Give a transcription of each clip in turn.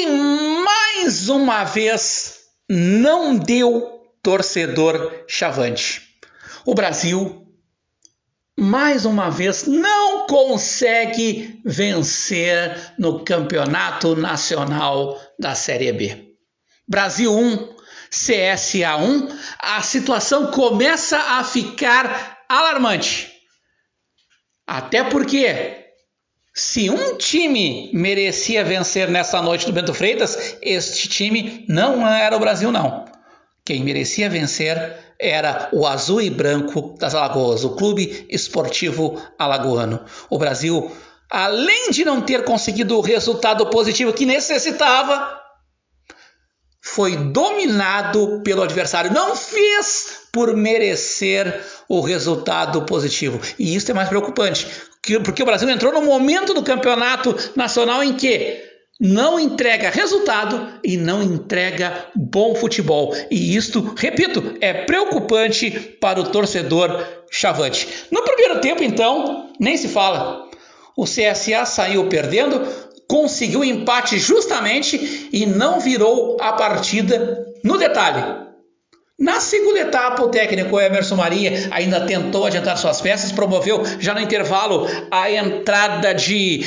E mais uma vez não deu torcedor chavante. O Brasil, mais uma vez, não consegue vencer no Campeonato Nacional da Série B. Brasil 1, CSA 1, a situação começa a ficar alarmante. Até porque, se um time merecia vencer nessa noite do Bento Freitas, este time não era o Brasil, não. Quem merecia vencer era o Azul e Branco das Alagoas, o Clube Esportivo Alagoano. O Brasil, além de não ter conseguido o resultado positivo que necessitava, foi dominado pelo adversário. Não fez por merecer o resultado positivo. E isso é mais preocupante, porque o Brasil entrou no momento do campeonato nacional em que não entrega resultado e não entrega bom futebol. E isto, repito, é preocupante para o torcedor chavante. No primeiro tempo, então, nem se fala. O CSA saiu perdendo, conseguiu o empate justamente e não virou a partida no detalhe. Na segunda etapa, o técnico Emerson Maria ainda tentou adiantar suas peças, promoveu já no intervalo a entrada de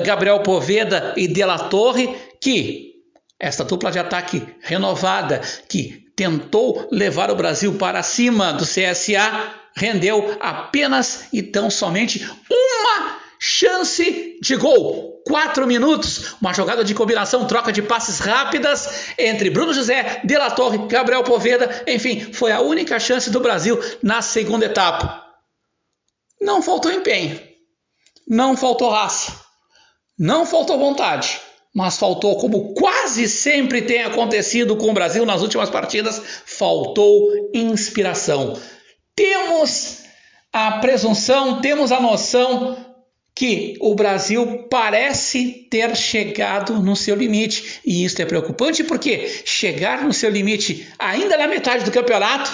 Gabriel Poveda e De La Torre, que esta dupla de ataque renovada, que tentou levar o Brasil para cima do CSA, rendeu apenas e tão somente uma chance de gol. 4 minutos, uma jogada de combinação, troca de passes rápidas entre Bruno José, De La Torre, Gabriel Poveda, enfim, foi a única chance do Brasil na segunda etapa. Não faltou empenho, não faltou raça, não faltou vontade, mas faltou, como quase sempre tem acontecido com o Brasil nas últimas partidas, faltou inspiração. Temos a presunção, temos a noção que o Brasil parece ter chegado no seu limite. E isso é preocupante porque chegar no seu limite ainda na metade do campeonato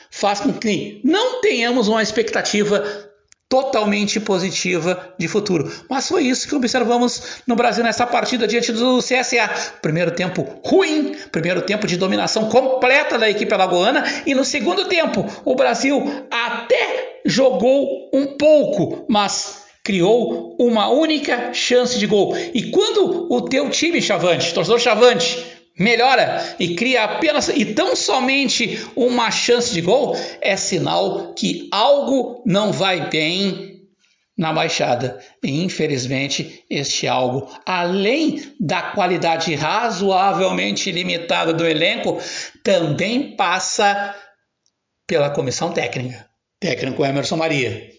faz com que não tenhamos uma expectativa totalmente positiva de futuro. Mas foi isso que observamos no Brasil nessa partida diante do CSA. Primeiro tempo ruim, primeiro tempo de dominação completa da equipe alagoana, e no segundo tempo o Brasil até jogou um pouco, mas criou uma única chance de gol. E quando o teu time chavante, torcedor chavante, melhora e cria apenas e tão somente uma chance de gol, é sinal que algo não vai bem na Baixada. E infelizmente este algo, além da qualidade razoavelmente limitada do elenco, também passa pela comissão técnica. Técnico Emerson Maria.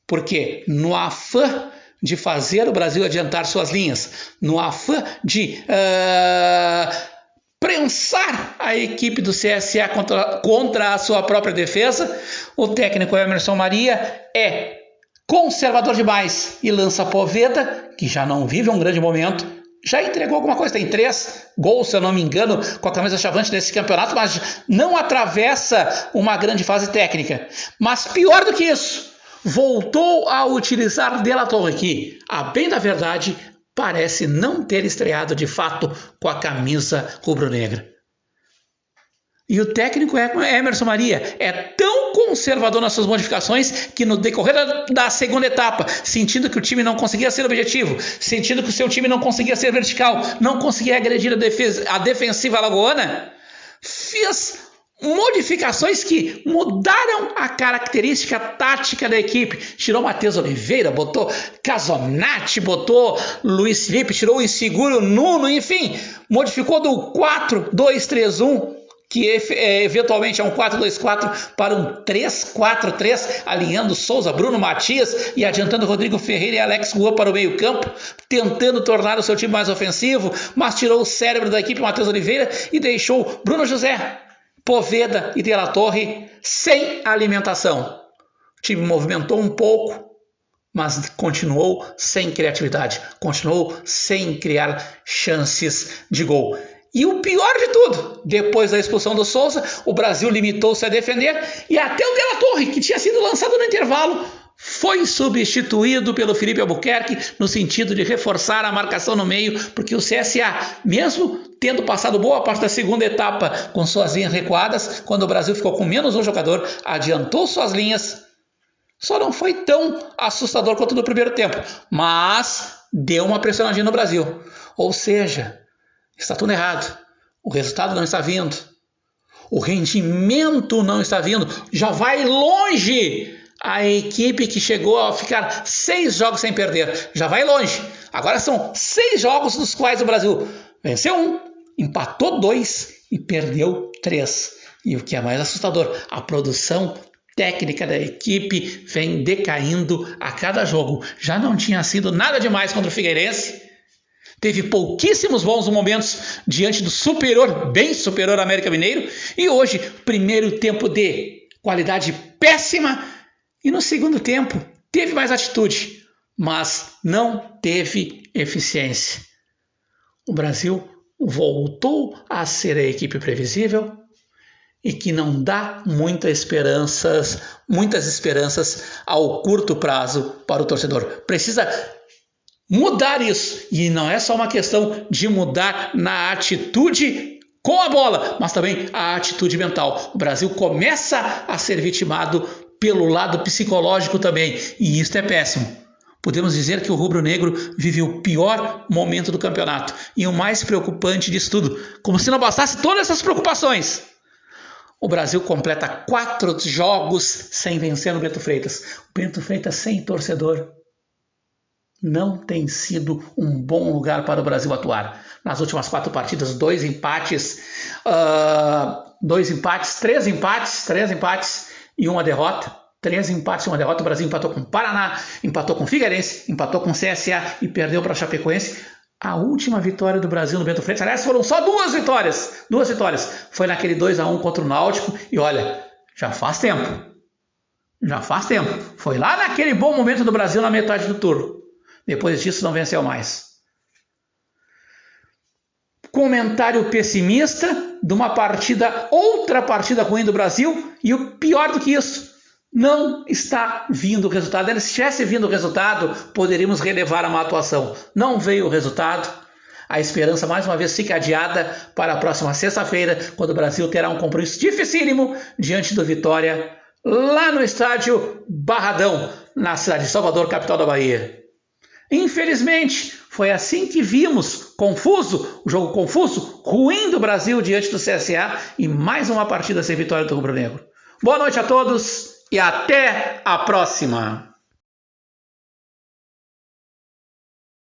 Porque no afã de fazer o Brasil adiantar suas linhas, no afã de prensar a equipe do CSA contra a sua própria defesa, o técnico Emerson Maria é conservador demais e lança Poveda, que já não vive um grande momento, já entregou alguma coisa, tem 3 gols, se eu não me engano, com a camisa chavante nesse campeonato, mas não atravessa uma grande fase técnica. Mas pior do que isso, voltou a utilizar De La Torre, que, a bem da verdade, parece não ter estreado de fato com a camisa rubro-negra. E o técnico Emerson Maria é tão conservador nas suas modificações que no decorrer da segunda etapa, sentindo que o time não conseguia ser objetivo, sentindo que o seu time não conseguia ser vertical, não conseguia agredir a defensiva alagoana, fez modificações que mudaram a característica tática da equipe. Tirou Matheus Oliveira, botou Casonati, botou Luiz Felipe, tirou o inseguro Nuno, enfim, modificou do 4-2-3-1, que eventualmente é um 4-2-4 para um 3-4-3, alinhando Souza, Bruno Matias e adiantando Rodrigo Ferreira e Alex Rua para o meio campo, tentando tornar o seu time mais ofensivo, mas tirou o cérebro da equipe, Matheus Oliveira, e deixou Bruno José, Poveda e De La Torre sem alimentação. O time movimentou um pouco, mas continuou sem criatividade, continuou sem criar chances de gol. E o pior de tudo, depois da expulsão do Souza, o Brasil limitou-se a defender e até o De La Torre, que tinha sido lançado no intervalo, foi substituído pelo Felipe Albuquerque no sentido de reforçar a marcação no meio, porque o CSA, mesmo tendo passado boa parte da segunda etapa com suas linhas recuadas, quando o Brasil ficou com menos um jogador, adiantou suas linhas. Só não foi tão assustador quanto no primeiro tempo, mas deu uma pressionadinha no Brasil. Ou seja, está tudo errado. O resultado não está vindo. O rendimento não está vindo. Já vai longe a equipe que chegou a ficar 6 jogos sem perder. Já vai longe. Agora são 6 jogos dos quais o Brasil venceu 1, empatou 2 e perdeu 3. E o que é mais assustador, a produção técnica da equipe vem decaindo a cada jogo. Já não tinha sido nada demais contra o Figueirense. Teve pouquíssimos bons momentos diante do superior, bem superior América Mineiro. E hoje, primeiro tempo de qualidade péssima. E no segundo tempo, teve mais atitude, mas não teve eficiência. O Brasil voltou a ser a equipe previsível e que não dá muitas esperanças ao curto prazo para o torcedor. Precisa mudar isso. E não é só uma questão de mudar na atitude com a bola, mas também a atitude mental. O Brasil começa a ser vitimado pelo lado psicológico também, e isso é péssimo. Podemos dizer que o rubro-negro vive o pior momento do campeonato, e o mais preocupante disso tudo, como se não bastasse todas essas preocupações. O Brasil completa 4 jogos sem vencer no Bento Freitas. O Bento Freitas sem torcedor não tem sido um bom lugar para o Brasil atuar. Nas últimas 4 partidas, 3 empates e uma derrota. 3 empates e uma derrota. O Brasil empatou com o Paraná, empatou com o Figueirense, empatou com o CSA e perdeu para a Chapecoense. A última vitória do Brasil no Bento Freitas, aliás, foram só 2 vitórias. 2 vitórias. Foi naquele 2-1 contra o Náutico. E olha, já faz tempo. Foi lá naquele bom momento do Brasil na metade do turno. Depois disso não venceu mais. Comentário pessimista de uma outra partida ruim do Brasil, e o pior do que isso, não está vindo o resultado. Se tivesse vindo o resultado, poderíamos relevar a má atuação. Não veio o resultado. A esperança mais uma vez fica adiada para a próxima sexta-feira, quando o Brasil terá um compromisso dificílimo diante do Vitória, lá no estádio Barradão, na cidade de Salvador, capital da Bahia. Infelizmente, foi assim que vimos, o jogo confuso, ruim do Brasil diante do CSA e mais uma partida sem vitória do rubro-negro. Boa noite a todos e até a próxima!